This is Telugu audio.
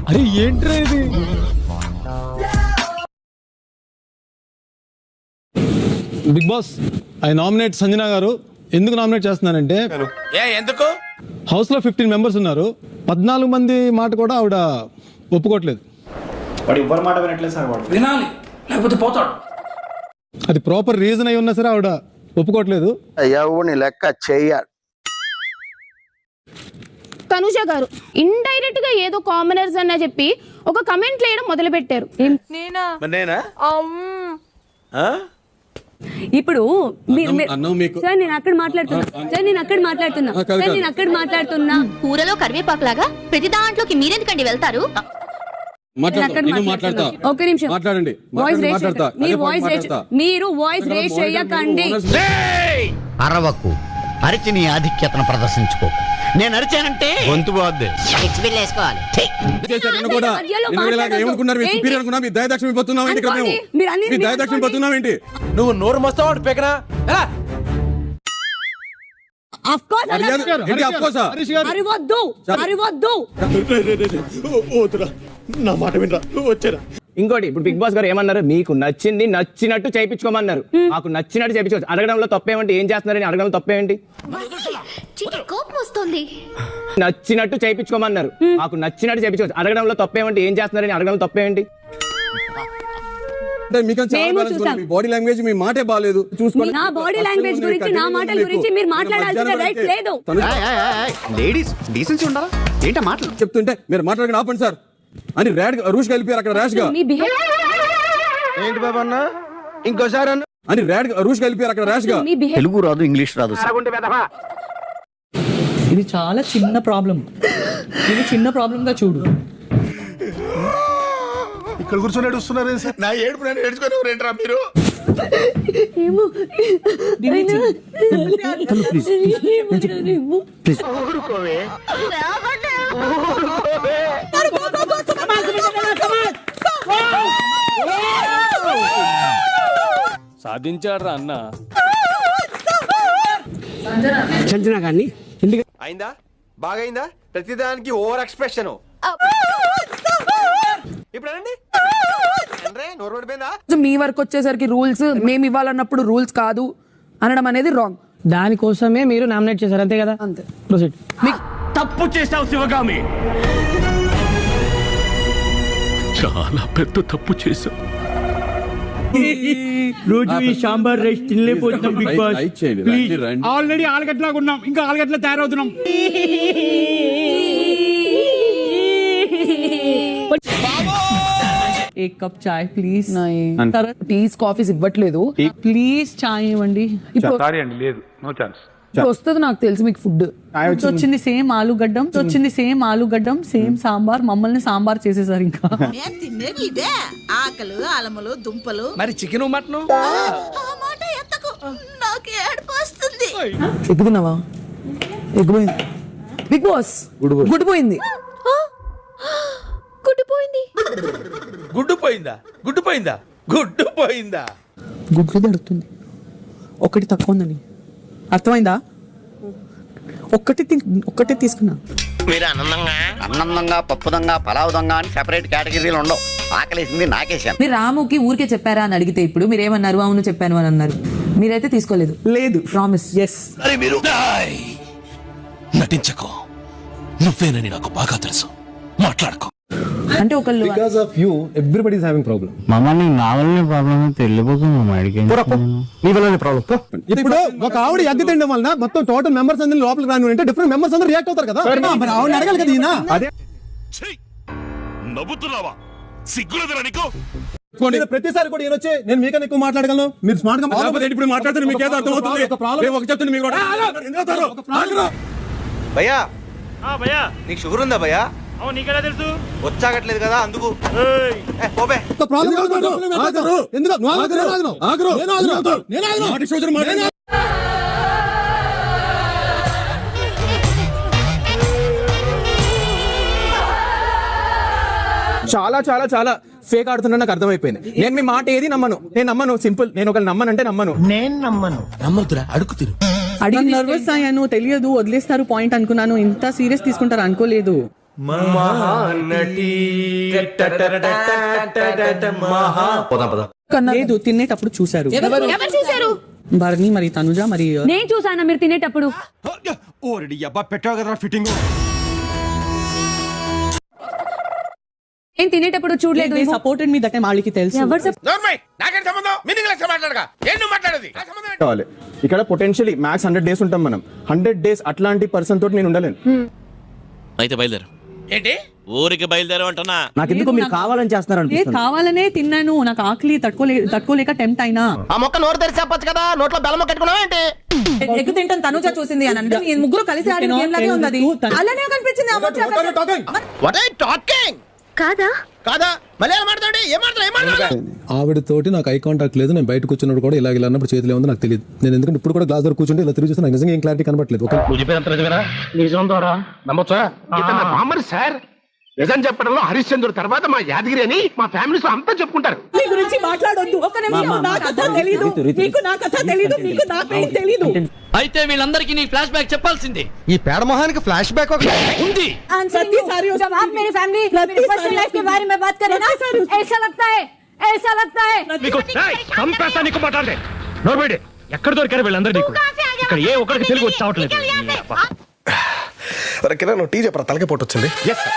అరే ఏంట్రా ఇది? బిగ్ బాస్ ఐ నామినేట్ సంజన గారు. ఎందుకు నామినేట్ చేస్తున్నానంటే ఎందుకు హౌస్ లో 15 మెంబర్స్ ఉన్నారు, 14 మంది మాట కూడా ఆవిడ ఒప్పుకోవట్లేదు. వాడు ఎవరి మాట వినట్లేదు సార్, వాడు వినాలి లేకపోతే పోతాడు. అది ప్రాపర్ రీజన్ అయి ఉన్నా సరే ఆవిడ ఒప్పుకోవట్లేదు. ఎవరిని లెక్క చెయ్యాలి. తనుజ గారు ఇండైరెక్ట్ గా ఏదో కామనర్స్ అన్న చెప్పి ఒక కమెంట్ వేయడం మొదలు పెట్టారు. ఇప్పుడు సార్ నేను అక్కడ మాట్లాడుతున్నా కూరలో కరివేపాకులాగా ప్రతి దాంట్లోకి మీరెందుకండి వెళ్తారు? ఒక నిమిషం మాట్లాడండి. మీరు వాయిస్ రేస్ చేయకండి. అరవకు, అరిచి నీ ఆధిక్యతను ప్రదర్శించుకో. నేను అరిచానంటే గొంతు పోద్ది. నువ్వు నోరు మస్తావు పెకనా నా మాట వినరా వచ్చారా. ఇంకోటి, ఇప్పుడు బిగ్ బాస్ గారు ఏమన్నారు, మీకు నచ్చింది నచ్చినట్టు చేయించుకోమన్నారు. మాకు నచ్చినట్టు చేయించుకోవచ్చు. అడగడంలో తప్పేమంటే, ఏం చేస్తున్నారని అడగడం తప్పేంటి? నచ్చినట్టు చేయించుకోమన్నారు. మాకు నచ్చినట్టు చేయించుకోవచ్చు. అడగడంలో తప్పేమంటే, ఏం చేస్తున్నారని అడగడం తప్పేంటి? బాడీ లాంగ్వేజ్ మీ మాటే బాగాలేదు, చూసుకోండి. నా బాడీ లాంగ్వేజ్ గురించి, నా మాటల గురించి మీరు మాట్లాడాల్సిన రైట్ లేదు. లేడీస్ డీసెన్సీ ఉండాలా? ఏంటా మాటలు చెప్తుంటే మీరు మాట్లాడకుండా ఆపండి సార్ అని రూష్ కలిపారు అక్కడ ర్యాష్ గా. ఏంటి బాబా అన్న, ఇంకోసారి అన్న అని రూష్ కలిపారు అక్కడ ర్యాష్ గా. తెలుగు రాదు, ఇంగ్లీష్ రాదు. ఇది చాలా చిన్న ప్రాబ్లం, ఇది చిన్న ప్రాబ్లం గా చూడు. ఇక్కడ కూర్చొని ఏడుస్తున్నారు నా ఏడుపు నేను ఏడ్చుకొని రేంట్రా మీరు. సాధించాడ్రా అన్న. సంజన గారిని అయిందా? బాగైందా? ప్రతిదానికి ఓవర్ ఎక్స్ప్రెషన్. మీ వరకు వచ్చేసరికి రూల్స్ మేము ఇవ్వాలన్నప్పుడు రూల్స్ కాదు అనడం అనేది రాంగ్. దానికోసమే మీరు నామినేట్ చేశారు, అంతే కదా? అంతే. ప్రొసీడ్. తప్పు చేసావు శివగామి, చాలా పెద్ద తప్పు చేసావు. రోజు ఈ సాంబార్ రైస్ తినలేకపోతున్నాం బిగ్ బాస్. ఆల్రెడీ ఆలుగడ్డలాగా ఉన్నాం, ఇంకా ఆలుగడ్డలా తయారవుతున్నాం. एक कप चाय प्लीज. టీస్ కాఫీస్ ఇవ్వట్లేదు, ప్లీజ్ చాయ్ ఇవ్వండి. ఇప్పుడు వస్తుంది నాకు తెలుసు మీకు ఫుడ్ వచ్చింది. సేమ్ ఆలుగడ్డం, సేమ్ సాంబార్. మమ్మల్ని సాంబార్ చేసేసారు. ఇంకా ఆకలు, అలములు, దుంపలు, మరి చికెన్ మటన్ ఎగ్గుతున్నావా? ఎగ్గుపోయింది బిగ్ బాస్, గుడ్డిపోయింది. గుడ్లు దడుతుంది, ఒకటి తక్కువ ఉందని అర్థమైందా? ఒక్కటే తీసుకున్నా. మీరు అన్నందంగా పప్పుదంగా పలావుదంగా అని సెపరేట్ కేటగిరీలు ఉండవు. ఆకలేసింది నాకేసాను. మీరు రాముకి ఊరికే చెప్పారా అని అడిగితే ఇప్పుడు మీరు ఏమన్నారు? అవును చెప్పాను అని అన్నారు. మీరైతే తీసుకోలేదు. లేదు, ప్రామిస్. ఎస్. మీరు నటించకు, నువ్వేనని నాకు బాగా తెలుసు, మాట్లాడుకో. అంటే ఒకళ్ళు because of you everybody is having problem. మమ్మల్ని నా వల్లనే ప్రాబ్లం తెలియపోతుంది. నీ వల్లనే ప్రాబ్లం. ఇప్పుడు ఒక ఆవిడ ఎగ్గు తినడం వలన మొత్తం టోటల్ మెంబర్స్ అందరూ లోపలికి రాని అంటే డిఫరెంట్ మెంబర్స్ అందరూ రియాక్ట్ అవుతారు కదా. మరి ఆవిడ అడగాలి కదా. ఈయన అదే నవ్వుతున్నావా? సిగ్గులేదురా నీకు? ప్రతిసారి కూడా వచ్చి నేను మీకన్నా ఎక్కువ మాట్లాడగలను, మీరు స్మార్ట్ గా ఇప్పుడు మాట్లాడితే మీకు ఏదో అర్థమవుతుంది. ఒక చెప్తుంది మీకు భయ్యా, నీకు షుగర్ ఉందా భయ్యా? నీకెలా తెలుసు? వచ్చాగట్లేదు కదా అందుకు. చాలా చాలా చాలా ఫేక్ ఆడుతున్నా నాకు అర్థమైపోయింది. నేను మీ మాట ఏది నమ్మను. నేను నమ్మను, సింపుల్. నేను ఒకళ్ళు నమ్మనంటే నమ్మను. నేను నమ్మను. నమ్మొద్దురా, అడుగు తిరు. అడిగి నర్వస్ అయ్యాను, తెలియదు వదిలేస్తారు పాయింట్ అనుకున్నాను, ఇంత సీరియస్ తీసుకుంటారు అనుకోలేదు. లేదు తినేటప్పుడు చూసారు ఎవరు చూశారు? భరణి మరి తనుజ మరి నేను చూసానా మీరు తినేటప్పుడు? పెట్టావు కదా ఫిట్టింగ్. నేను తినేటప్పుడు చూడలేదు. సపోర్టెడ్ మీ దట్ వాళ్ళకి తెలుసు. ఎవరు నాకేం సంబంధం? మీనింగ్ మాట్లాడగా ఏం నువ్వు మాట్లాడేది? కావాలి ఇక్కడ పొటెన్షియలీ మ్యాక్స్ 100 days ఉంటాం మనం. 100 days అట్లాంటి పర్సన్ తోటి నేను ఉండలేను. అయితే బయలుదేరు. ఏంటి ఊరికి బయలుదేరు అంటున్నా. నాకెందుకు మీరు కావాలని చేస్తున్నారు కావాలనే తిన్నాను, నాకు ఆకలి తట్టుకోలేక టెంప్ట్ అయినా. ఆ మొక్క నోరు తెరిచి చెప్పొచ్చు కదా, నోట్లో బెల్లం కట్టుకున్నావా ఏంటి? ఎగ్గు తింటాను తనుజ చూసింది అని అంటే ఈ ముగ్గురు కలిసి ఆడిన గేమ్ లాగే ఉంది అది. అలానే కనిపించింది ఆ ముచ్చట. వాట్ ఐ టాకింగ్ కాదా కాదా మళ్ళీ ఏం మాట్లాడండి? ఏం మాట్లాడు? ఆవిడతోటి నాకు ఐ కాంటాక్ట్ లేదు. నేను బయట కూర్చున్నప్పుడు కూడా ఇలా అన్నప్పుడు చేతిలో ఉందో నాకు తెలియదు. నేను ఎందుకంటే ఇప్పుడు కూడా గ్లాస్ దగ్గర కూర్చుంటే ఇలా తిరిగి చూస్తే నాకు నిజంగా ఏం క్లారిటీ కనబడలేదు. సార్ నిజం చెప్పడంలో హరిశ్చంద్రుడు తర్వాత మా యాదగిరి అని మా ఫ్యామిలీస్ అంతా చెప్పుకుంటారు. మీ గురించి మాట్లాడొద్దు. ఒక నిమిషం, నా కథ తెలీదు మీకు, నా కథ తెలీదు మీకు, నా పేరు తెలీదు. అయితే వీళ్ళందరికీ నీ ఫ్లాష్ బ్యాక్ చెప్పాల్సిందే. ఈ పేడ మొహానికి ఫ్లాష్ బ్యాక్ ఉంది. ప్రతిసారి जब आप मेरी फैमिली मेरी पर्सनल लाइफ के बारे में बात करें ना, ऐसा लगता है సంపేస్తా నీకు మాట్లాడే నోర్బడి ఎక్కడ దొరికారు వీళ్ళందరూ నీకు? ఇక్కడ ఏ ఒక్కడికి తెలుగు వచ్చి చావట్లేదు. నువ్వు టీ చెప్పరా, తలకే పోటు వచ్చింది. Yes, sir.